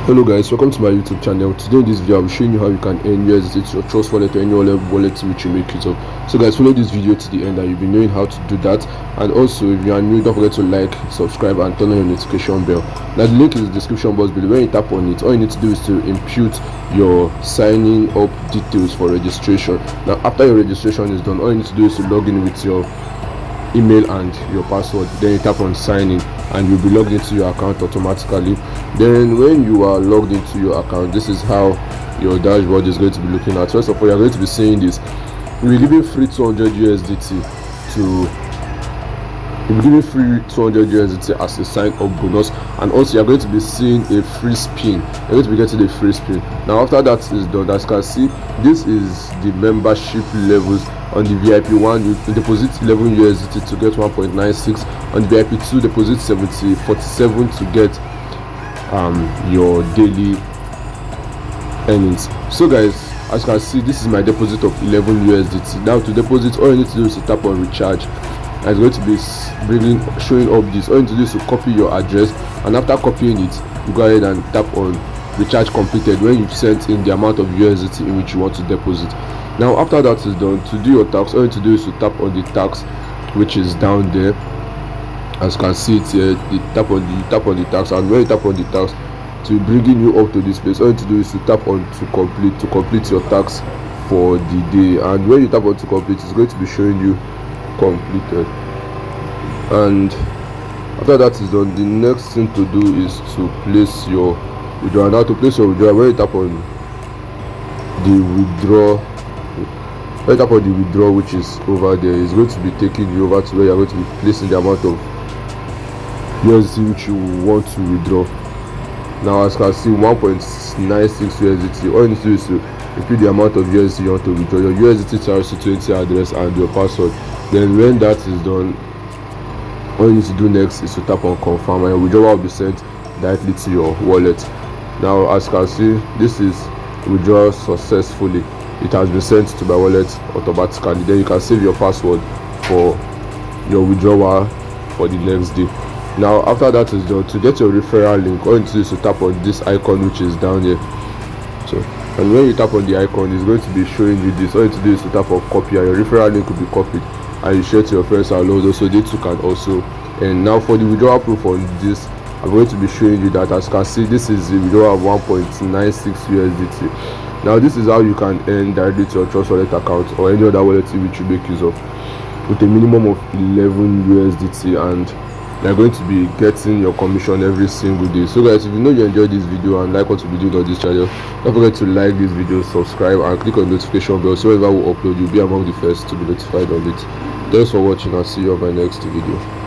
Hello guys, welcome to my YouTube channel. Today in this video I'll be showing you how you can earn USDT to your Trust wallet or any other wallet which you make use of. So guys, follow this video to the end and you'll be knowing how to do that. And also, if you are new, don't forget to like, subscribe and turn on your notification bell. Now the link is in the description box below. When you tap on it, all you need to do is to impute your signing up details for registration. Now after your registration is done, all you need to do is to log in with your email and your password. Then you tap on sign in and you'll be logged into your account automatically. Then when you are logged into your account, this is how your dashboard is going to be looking at. First of all, you're going to be seeing this. We're giving free 200 USDT as a sign up bonus, and also you're going to be seeing a free spin. You're going to be getting a free spin. Now after that is done, as you can see, this is the membership levels. On the VIP 1, you deposit 11 USDT to get 1.96. On the VIP 2, deposit 47 to get your daily earnings. So guys, as you can see, this is my deposit of 11 USDT. Now to deposit, all you need to do is to tap on recharge. And it's going to be showing up this. All you need to do is to copy your address, and after copying it, you go ahead and tap on recharge completed when you've sent in the amount of USDT in which you want to deposit. Now after that is done, to do your tax, all you need to do is to tap on the tax which is down there. As you can see it here, you tap on the tax, and when you tap on the tax, to bringing you up to this place, all you need to do is to tap on to complete your tax for the day. And when you tap on to complete, it's going to be showing you completed. And after that is done, the next thing to do is to place your withdrawal. Now to place your withdrawal, when you tap on the withdrawal, which is over there, is going to be taking you over to where you're going to be placing the amount of USDT which you want to withdraw. Now as you can see, 1.96 USDT. All you need to do is to input the amount of USDT you want to withdraw, your USDT TRC20 address and your password. Then when that is done, all you need to do next is to tap on confirm, and your withdrawal will be sent directly to your wallet. Now as you can see, this is withdrawal successfully. It has been sent to my wallet automatically. Then you can save your password for your withdrawal for the next day. Now after that is done, to get your referral link, all you need to do is to tap on this icon which is down here. So, and when you tap on the icon, it's going to be showing you this. All you need to do is to tap on copy, and your referral link will be copied and you share to your friends and others, so they too can also. And now for the withdrawal proof on this, I'm going to be showing you that. As you can see, this is the withdrawal of 1.96 USDT. Now this is how you can earn directly to your Trust wallet account or any other wallet which you make use of, with a minimum of 11 USDT, and you're going to be getting your commission every single day. So guys, if you know you enjoyed this video and like what we'll be doing on this channel, don't forget to like this video, subscribe and click on the notification bell so whenever we upload, you'll be among the first to be notified on it. Thanks for watching, and see you on my next video.